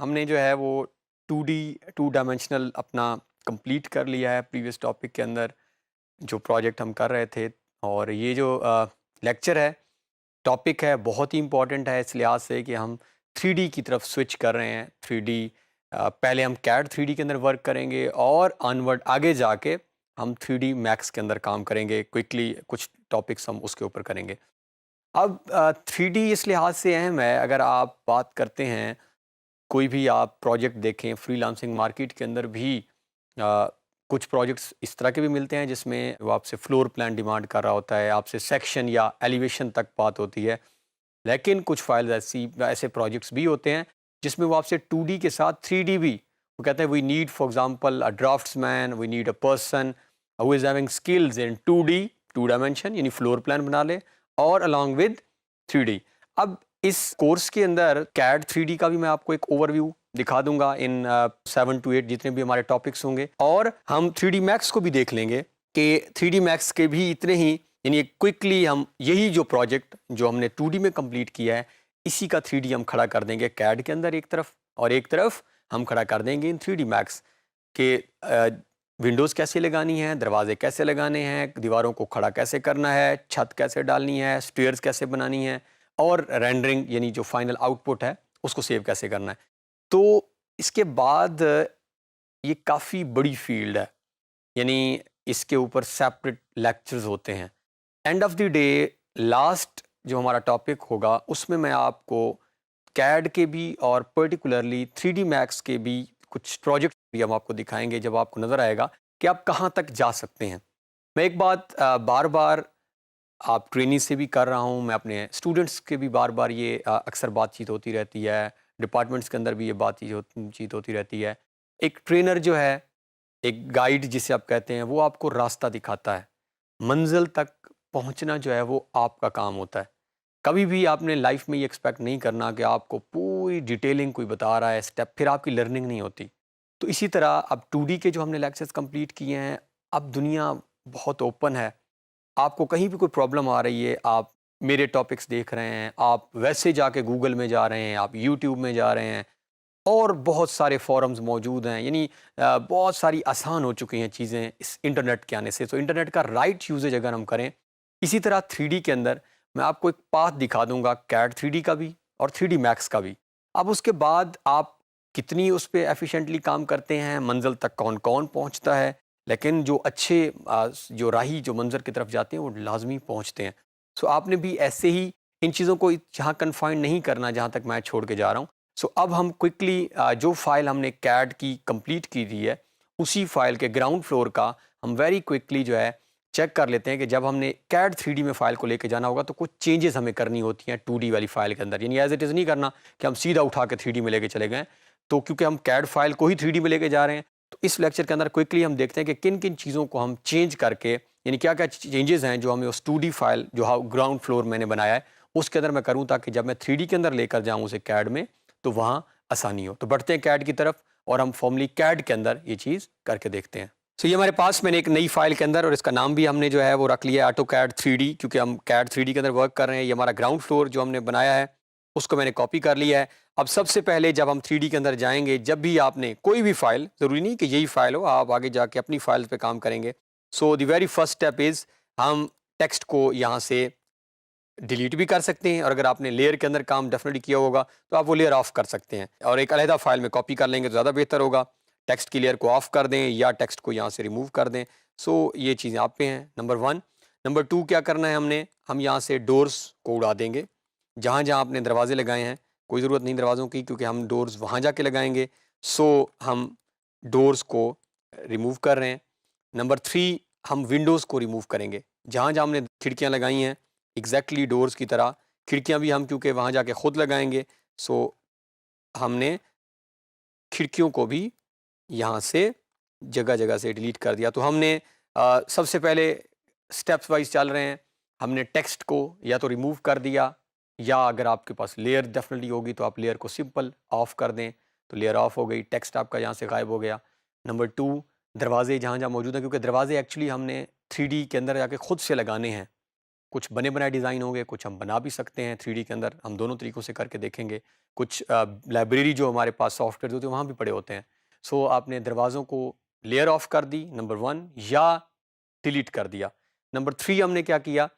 हमने जो है वो 2D टू डायमेंशनल अपना कंप्लीट कर लिया है प्रीवियस टॉपिक के अंदर जो प्रोजेक्ट हम कर रहे थे। और ये जो लेक्चर है, टॉपिक है, बहुत ही इम्पॉर्टेंट है इस लिहाज से कि हम 3D की तरफ स्विच कर रहे हैं। 3D पहले हम कैड 3D के अंदर वर्क करेंगे और अनवर्ड आगे जाके हम 3D मैक्स के अंदर काम करेंगे। क्विकली कुछ टॉपिक्स हम उसके ऊपर करेंगे। अब 3D इस लिहाज से अहम है, अगर आप बात करते हैं कोई भी आप प्रोजेक्ट देखें फ्रीलांसिंग मार्केट के अंदर भी कुछ प्रोजेक्ट्स इस तरह के भी मिलते हैं जिसमें वो आपसे फ्लोर प्लान डिमांड कर रहा होता है, आपसे सेक्शन या एलिवेशन तक बात होती है। लेकिन कुछ फाइल्स ऐसे प्रोजेक्ट्स भी होते हैं जिसमें वो आपसे 2D के साथ 3D भी, वो कहते हैं we need for example a draftsman, we need a person who is having skills in 2D two dimension यानी फ्लोर प्लान बना ले और अलॉन्ग विद 3D। अब इस कोर्स के अंदर कैड 3D का भी मैं आपको एक ओवरव्यू दिखा दूंगा इन 7 to 8 जितने भी हमारे टॉपिक्स होंगे, और हम 3D मैक्स को भी देख लेंगे कि 3D मैक्स के भी इतने ही, यानी क्विकली हम यही जो प्रोजेक्ट जो हमने 2D में कंप्लीट किया है इसी का 3D हम खड़ा कर देंगे कैड के अंदर एक तरफ, और एक तरफ हम खड़ा कर देंगे इन 3D मैक्स के विंडोज़ कैसे लगानी है, दरवाजे कैसे लगाने हैं, दीवारों को खड़ा कैसे करना है, छत कैसे डालनी है, स्टेयर्स कैसे बनानी है, और रेंडरिंग यानी जो फाइनल आउटपुट है उसको सेव कैसे करना है। तो इसके बाद ये काफ़ी बड़ी फील्ड है, यानी इसके ऊपर सेपरेट लेक्चर्स होते हैं। End of the day last जो हमारा टॉपिक होगा उसमें मैं आपको कैड के भी और पर्टिकुलरली 3D मैक्स के भी कुछ प्रोजेक्ट भी हम आपको दिखाएंगे, जब आपको नज़र आएगा कि आप कहाँ तक जा सकते हैं। मैं एक बात बार बार आप ट्रेनिंग से भी कर रहा हूँ, मैं अपने स्टूडेंट्स के भी बार बार ये अक्सर बातचीत होती रहती है, डिपार्टमेंट्स के अंदर भी ये बातचीत होती रहती है। एक ट्रेनर जो है, एक गाइड जिसे आप कहते हैं, वो आपको रास्ता दिखाता है, मंजिल तक पहुंचना जो है वो आपका काम होता है। कभी भी आपने लाइफ में ये एक्सपेक्ट नहीं करना कि आपको पूरी डिटेलिंग कोई बता रहा है स्टेप, फिर आपकी लर्निंग नहीं होती। तो इसी तरह अब 2D के जो हमने लेक्चर्स कंप्लीट किए हैं, अब दुनिया बहुत ओपन है। आपको कहीं भी कोई प्रॉब्लम आ रही है, आप मेरे टॉपिक्स देख रहे हैं, आप वैसे जाके गूगल में जा रहे हैं, आप यूट्यूब में जा रहे हैं, और बहुत सारे फोरम्स मौजूद हैं, यानी बहुत सारी आसान हो चुकी हैं चीज़ें इस इंटरनेट के आने से। तो इंटरनेट का राइट यूजेज अगर हम करें, इसी तरह 3D के अंदर मैं आपको एक पाथ दिखा दूंगा कैड 3D का भी और 3D मैक्स का भी। अब उसके बाद आप कितनी उस पर एफिशिएंटली काम करते हैं, मंजिल तक कौन कौन पहुंचता है, लेकिन जो अच्छे जो राही जो मंजर की तरफ जाते हैं वो लाजमी पहुंचते हैं। सो आपने भी ऐसे ही इन चीज़ों को जहाँ कन्फाइन नहीं करना जहाँ तक मैं छोड़ के जा रहा हूँ। सो अब हम क्विकली जो फाइल हमने कैड की कंप्लीट की थी है, उसी फाइल के ग्राउंड फ्लोर का हम वेरी क्विकली जो है चेक कर लेते हैं कि जब हमने कैड 3D में फाइल को लेके जाना होगा तो कुछ चेंजेस हमें करनी होती हैं 2D वाली फाइल के अंदर। यानी एज इट इज़ नहीं करना कि हम सीधा उठा के 3D में लेके चले गए, तो क्योंकि हम कैड फाइल को ही 3D में लेके जा रहे हैं, तो इस लेक्चर के अंदर क्विकली हम देखते हैं कि किन किन चीज़ों को हम चेंज करके, यानी क्या क्या चेंजेस हैं जो हमें उस 2D फाइल जो ग्राउंड फ्लोर मैंने बनाया है उसके अंदर मैं करूँ, ताकि जब मैं 3D के अंदर लेकर जाऊँ उसे कैड में तो वहाँ आसानी हो। तो बढ़ते हैं कैड की तरफ और हम फॉर्मली कैड के अंदर ये चीज़ करके देखते हैं। सो ये हमारे पास मैंने एक नई फाइल के अंदर, और इसका नाम भी हमने जो है वो रख लिया है ऑटो कैड 3D, क्योंकि हम कैड 3D के अंदर वर्क कर रहे हैं। ये हमारा ग्राउंड फ्लोर जो हमने बनाया है उसको मैंने कॉपी कर लिया है। अब सबसे पहले जब हम 3D के अंदर जाएंगे, जब भी आपने कोई भी फाइल, ज़रूरी नहीं कि यही फाइल हो, आप आगे जाके अपनी फाइल पे काम करेंगे। So the very first step is हम टेक्स्ट को यहाँ से डिलीट भी कर सकते हैं, और अगर आपने लेयर के अंदर काम डेफिनेटली किया होगा तो आप वो लेयर ऑफ कर सकते हैं और एक अलहदा फाइल में कॉपी कर लेंगे तो ज़्यादा बेहतर होगा। टेक्स्ट की लेयर को ऑफ कर दें या टेक्स्ट को यहाँ से रिमूव कर दें। सो ये चीज़ें आप पे हैं, नंबर 1। नंबर 2 क्या करना है हमने, हम यहाँ से डोर्स को उड़ा देंगे। जहाँ जहाँ आपने दरवाजे लगाए हैं कोई ज़रूरत नहीं दरवाज़ों की, क्योंकि हम डोर्स वहाँ जाके लगाएंगे। सो हम डोर्स को रिमूव कर रहे हैं। नंबर 3, हम विंडोज़ को रिमूव करेंगे। जहाँ जहाँ हमने खिड़कियाँ लगाई हैं एग्जैक्टली डोर्स की तरह खिड़कियाँ भी हम क्योंकि वहाँ जाके खुद लगाएंगे, सो हमने खिड़कियों को भी यहाँ से जगह जगह से डिलीट कर दिया। तो हमने सबसे पहले स्टेप्स वाइज चल रहे हैं, हमने टेक्स्ट को या तो रिमूव कर दिया या अगर आपके पास लेयर डेफिनेटली होगी तो आप लेयर को सिंपल ऑफ कर दें, तो लेयर ऑफ हो गई, टेक्स्ट आपका यहाँ से गायब हो गया। नंबर 2, दरवाजे जहाँ जहाँ मौजूद हैं, क्योंकि दरवाजे एक्चुअली हमने 3D के अंदर जाके खुद से लगाने हैं। कुछ बने बनाए डिज़ाइन होंगे, कुछ हम बना भी सकते हैं 3D के अंदर, हम दोनों तरीक़ों से करके देखेंगे। कुछ लाइब्रेरी जो हमारे पास सॉफ्टवेयर होते हैं वहाँ भी पड़े होते हैं। सो आपने दरवाज़ों को लेयर ऑफ कर दी नंबर 1, या डिलीट कर दिया। नंबर 3 हमने क्या किया,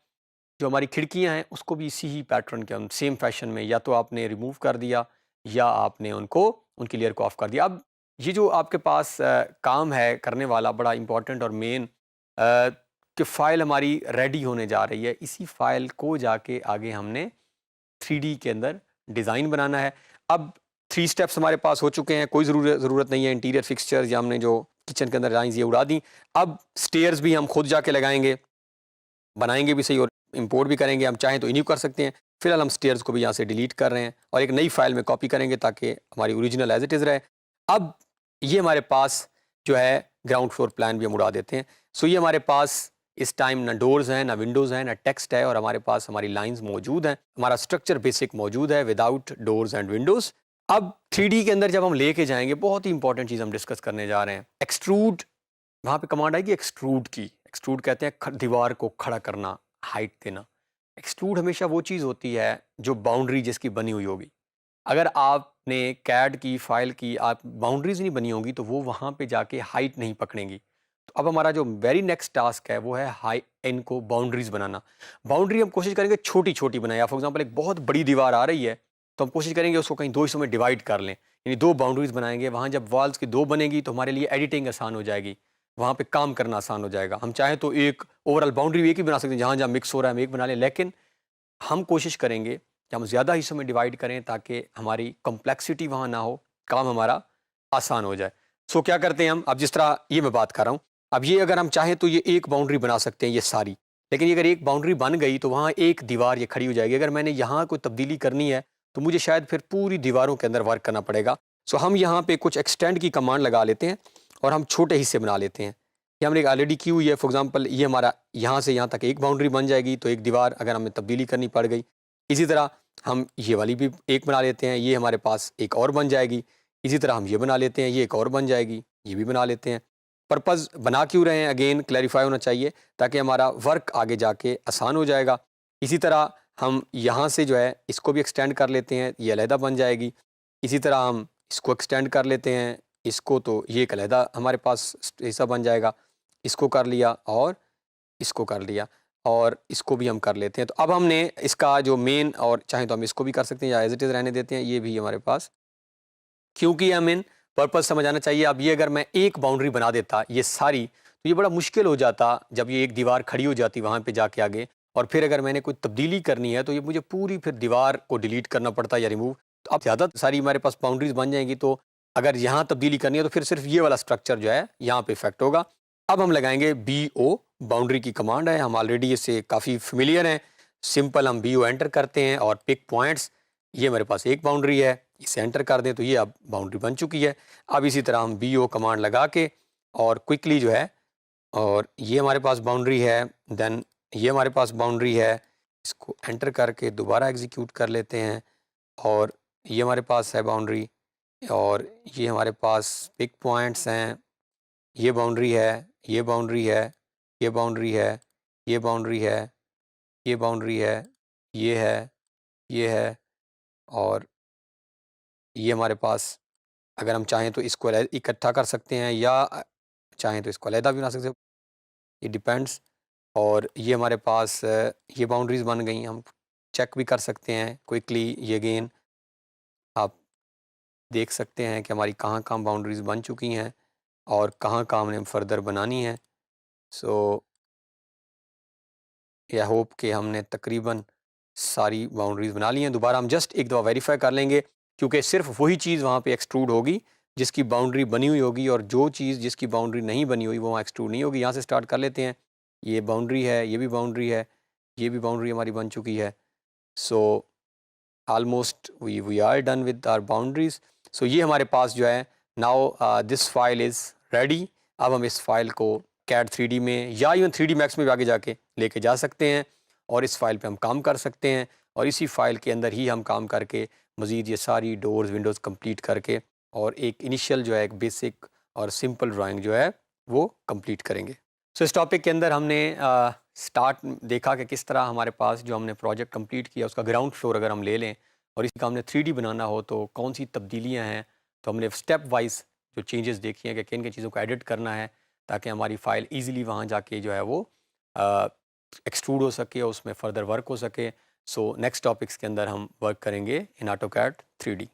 जो हमारी खिड़कियाँ हैं उसको भी इसी ही पैटर्न के सेम फैशन में या तो आपने रिमूव कर दिया या आपने उनको उनकी लेयर को ऑफ कर दिया। अब ये जो आपके पास काम है करने वाला बड़ा इंपॉर्टेंट और मेन, कि फ़ाइल हमारी रेडी होने जा रही है, इसी फ़ाइल को जाके आगे हमने 3D के अंदर डिज़ाइन बनाना है। अब 3 स्टेप्स हमारे पास हो चुके हैं, कोई ज़रूरत नहीं है इंटीरियर फिक्सचर्स या हमने जो किचन के अंदर लाइन्स ये उड़ा दी। अब स्टेयर्स भी हम खुद जाके लगाएँगे, बनाएँगे भी सही और इंपोर्ट भी करेंगे। हम चाहें तो इन्हीं कर सकते हैं। फिलहाल हम स्टेयर्स को भी यहाँ से डिलीट कर रहे हैं और एक नई फ़ाइल में कॉपी करेंगे ताकि हमारी ओरिजिनल एज़ इट इज़ रहे। अब ये हमारे पास जो है ग्राउंड फ्लोर प्लान भी हम उड़ा देते हैं। सो ये हमारे पास इस टाइम ना डोर्स हैं, ना विंडोज़ हैं, ना टेक्स्ट है और हमारे पास हमारी लाइन्स मौजूद हैं। हमारा स्ट्रक्चर बेसिक मौजूद है विदाउट डोर्स एंड विंडोज़। अब 3D के अंदर जब हम लेके जाएँगे, बहुत ही इंपॉर्टेंट चीज़ हम डिस्कस करने जा रहे हैं। एक्सट्रूड, वहाँ पे कमांड आएगी एक्सट्रूड की। एक्सट्रूड कहते हैं दीवार को खड़ा करना, हाइट देना। एक्सट्रूड हमेशा वो चीज़ होती है जो बाउंड्री जिसकी बनी हुई होगी। अगर आपने कैड की फाइल की आप बाउंड्रीज नहीं बनी होंगी तो वो वहाँ पे जाके हाइट नहीं पकड़ेंगी। तो अब हमारा जो वेरी नेक्स्ट टास्क है वो है हाई इनको बाउंड्रीज बनाना। बाउंड्री हम कोशिश करेंगे छोटी छोटी बनाए, या फॉर एग्जांपल एक बहुत बड़ी दीवार आ रही है तो हम कोशिश करेंगे उसको कहीं 2 हिस्सों में डिवाइड कर लें, यानी 2 बाउंड्रीज बनाएंगे। वहाँ जब वॉल्स की 2 बनेगी तो हमारे लिए एडिटिंग आसान हो जाएगी, वहाँ पे काम करना आसान हो जाएगा। हम चाहें तो एक ओवरऑल बाउंड्री एक ही बना सकते हैं, जहाँ जहाँ मिक्स हो रहा है हम एक बना लें, लेकिन हम कोशिश करेंगे कि हम ज़्यादा हिस्सों में डिवाइड करें ताकि हमारी कॉम्प्लेक्सिटी वहाँ ना हो, काम हमारा आसान हो जाए। सो क्या करते हैं हम, अब जिस तरह ये मैं बात कर रहा हूँ, अब ये अगर हम चाहें तो ये एक बाउंड्री बना सकते हैं ये सारी, लेकिन ये अगर एक बाउंड्री बन गई तो वहाँ एक दीवार ये खड़ी हो जाएगी। अगर मैंने यहाँ कोई तब्दीली करनी है तो मुझे शायद फिर पूरी दीवारों के अंदर वर्क करना पड़ेगा। सो हम यहाँ पे कुछ एक्सटेंड की कमांड लगा लेते हैं और हम छोटे हिस्से बना लेते हैं। ये हमने ऑलरेडी की हुई है। फॉर एग्जांपल ये हमारा यहाँ से यहाँ तक एक बाउंड्री बन जाएगी, तो एक दीवार अगर हमें तब्दीली करनी पड़ गई, इसी तरह हम ये वाली भी एक बना लेते हैं, ये हमारे पास एक और बन जाएगी। इसी तरह हम ये बना लेते हैं, ये एक और बन जाएगी, ये भी बना लेते हैं। पर्पज़ बना क्यों रहे हैं, अगेन क्लैरिफाई होना चाहिए ताकि हमारा वर्क आगे जाके आसान हो जाएगा। इसी तरह हम यहाँ से जो है इसको भी एक्सटेंड कर लेते हैं, ये अलहदा बन जाएगी। इसी तरह हम इसको एक्सटेंड कर लेते हैं, इसको तो ये एक अलहदा हमारे पास हिस्सा बन जाएगा। इसको कर लिया और इसको कर लिया और इसको भी हम कर लेते हैं। तो अब हमने इसका जो मेन, और चाहे तो हम इसको भी कर सकते हैं या एज इट इज़ रहने देते हैं, ये भी हमारे पास, क्योंकि हम इन पर्पज़ समझ आना चाहिए। अब ये अगर मैं एक बाउंड्री बना देता ये सारी, तो ये बड़ा मुश्किल हो जाता जब ये एक दीवार खड़ी हो जाती वहाँ पे जाके आगे, और फिर अगर मैंने कोई तब्दीली करनी है तो ये मुझे पूरी फिर दीवार को डिलीट करना पड़ता या रिमूव। तो अब ज़्यादा सारी हमारे पास बाउंड्रीज बन जाएंगी, तो अगर यहाँ तब्दीली करनी है तो फिर सिर्फ ये वाला स्ट्रक्चर जो है यहाँ पे इफेक्ट होगा। अब हम लगाएंगे BO, बाउंड्री की कमांड है, हम ऑलरेडी इससे काफ़ी फेमिलियर हैं। सिंपल हम BO एंटर करते हैं और पिक पॉइंट्स, ये मेरे पास एक बाउंड्री है, इसे एंटर कर दें तो ये अब बाउंड्री बन चुकी है। अब इसी तरह हम BO कमांड लगा के और क्विकली जो है, और ये हमारे पास बाउंड्री है, देन ये हमारे पास बाउंड्री है, इसको एंटर करके दोबारा एग्जीक्यूट कर लेते हैं, और ये हमारे पास है बाउंड्री, और ये हमारे पास पिक पॉइंट्स हैं, ये बाउंड्री है, ये बाउंड्री है, ये बाउंड्री है, ये बाउंड्री है, ये बाउंड्री है, ये है, ये है, और ये हमारे पास, अगर हम चाहें तो इसको इकट्ठा कर सकते हैं या चाहें तो इसको अलहदा भी बना सकते हैं, ये डिपेंड्स। और ये हमारे पास ये बाउंड्रीज बन गई, हम चेक भी कर सकते हैं क्विकली। ये अगेन आप देख सकते हैं कि हमारी कहाँ कहाँ बाउंड्रीज बन चुकी हैं और कहाँ कहाँ हमने फर्दर बनानी है। सो आई होप कि हमने तकरीबन सारी बाउंड्रीज बना ली हैं। दोबारा हम जस्ट एक दफ़ा वेरीफाई कर लेंगे, क्योंकि सिर्फ वही चीज़ वहाँ पे एक्सट्रूड होगी जिसकी बाउंड्री बनी हुई होगी, और जो चीज़ जिसकी बाउंड्री नहीं बनी हुई वो वहाँ एक्सट्रूड नहीं होगी। यहाँ से स्टार्ट कर लेते हैं। ये बाउंड्री है, ये भी बाउंड्री है, ये भी बाउंड्री हमारी बन चुकी है। So almost we are done with our boundaries. So ये हमारे पास जो है now this file is ready. अब हम इस फाइल को कैड 3D में या इवन 3D मैक्स में भी आगे जाके लेके जा सकते हैं और इस फाइल पे हम काम कर सकते हैं। और इसी फाइल के अंदर ही हम काम करके मज़ीद ये सारी डोर्स विंडोज़ कंप्लीट करके और एक इनिशियल जो है एक बेसिक और सिंपल ड्राइंग जो है वो कंप्लीट करेंगे। सो इस टॉपिक के अंदर हमने स्टार्ट देखा कि किस तरह हमारे पास जो हमने प्रोजेक्ट कंप्लीट किया उसका ग्राउंड फ्लोर अगर हम ले लें और इसका हमने 3D बनाना हो तो कौन सी तब्दीलियाँ हैं, तो हमने स्टेप वाइज जो चेंजेस देखी हैं कि किन किन चीज़ों को एडिट करना है ताकि हमारी फ़ाइल ईज़िली वहाँ जाके जो है वो एक्सट्रूड हो सके और उसमें फ़र्दर वर्क हो सके। सो नेक्स्ट टॉपिक्स के अंदर हम वर्क करेंगे इन ऑटोकैड 3D।